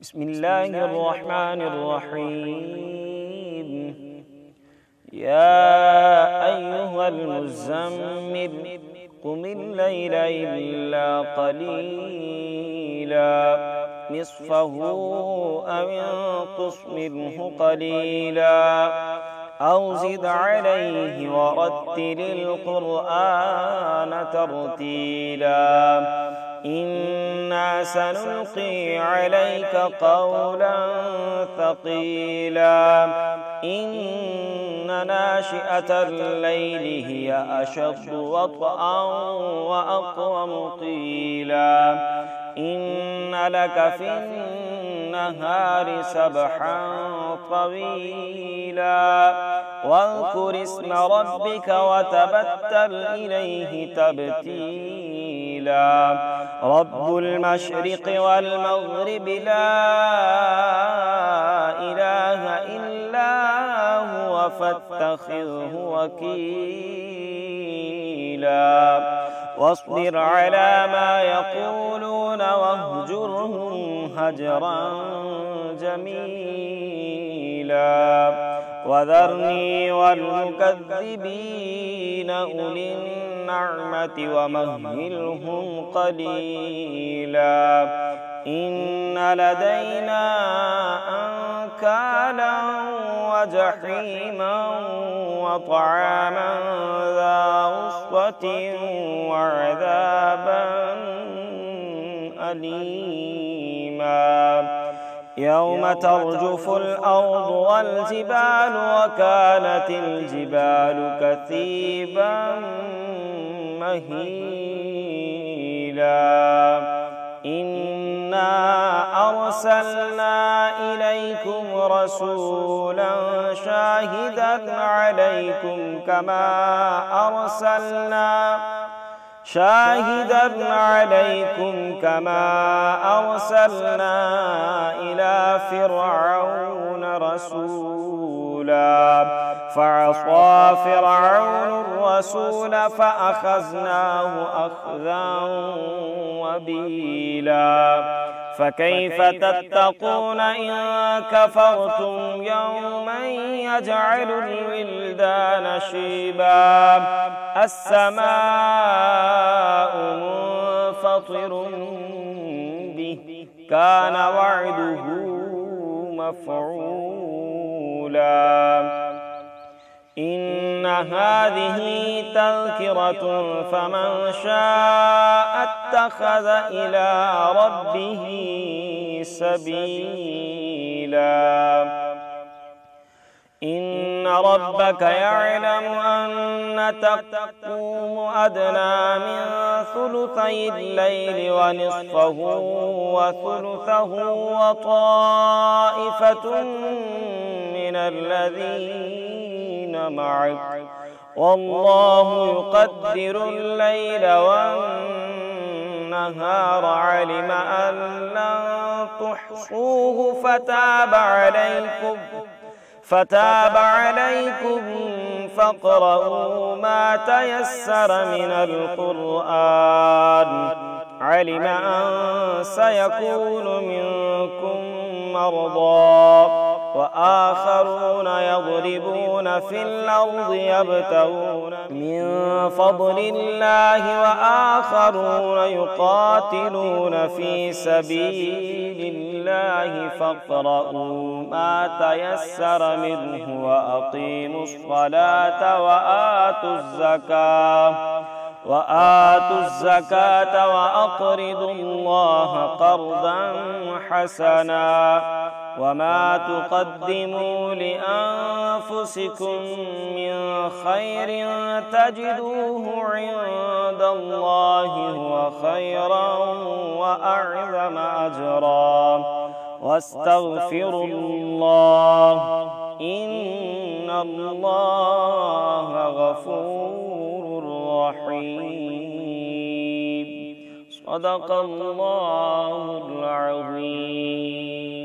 بسم الله الرحمن الرحيم. يا أيها المزمل قم الليل إلا قليلا نصفه أو انقص منه قليلا أو زد عليه ورتل القرآن ترتيلا إنا سنلقي عليك قولا ثقيلا إن ناشئة الليل هي أشد وطئا وأقوم قيلا إن لك في النهار سبحا طويلا واذكر اسم ربك وتبتل إليه تبتيلا رب المشرق والمغرب لا إله إلا هو فاتخذه وكيلا واصبر على ما يقولون واهجرهم هجرا جميلا وذرني والمكذبين أولي النعمة ومهلهم قليلا إن لدينا أنكالا وجحيما وطعاما ذا غصة وعذابا أليما يوم ترجف الأرض والجبال وكانت الجبال كثيبا مهيلا إنا أرسلنا إليكم رسولا شاهدا عليكم كما أرسلنا إلى فرعون رسولا فعصى فرعون الرسول فأخذناه أخذا وبيلا فكيف تتقون إن كفرتم يوما يجعل الولدان شيبا السماء منفطر به كان وعده مفعولا إن هذه تذكرة فمن شاء اتخذ إلى ربه سبيلا إن ربك يعلم أنك تقوم أدنى من ثلثي الليل ونصفه وثلثه وطائفة من الذين معك والله يقدر الليل والنهار علم أن لن تحصوه فتاب عليكم فاقرؤوا ما تيسر من القرآن علم أن سيكون منكم مرضى وآخرون يضربون في الأرض يبتغون من فضل الله وآخرون يقاتلون في سبيل الله فاقرؤوا ما تيسر منه وأقيموا الصلاة وآتوا الزكاة وأقرضوا الله قرضا حسنا وما تقدموا لأنفسكم من خير تجدوه عند الله هو خيرا وأعظم أجرا واستغفروا الله إن الله غفور رحيم صدق الله العظيم.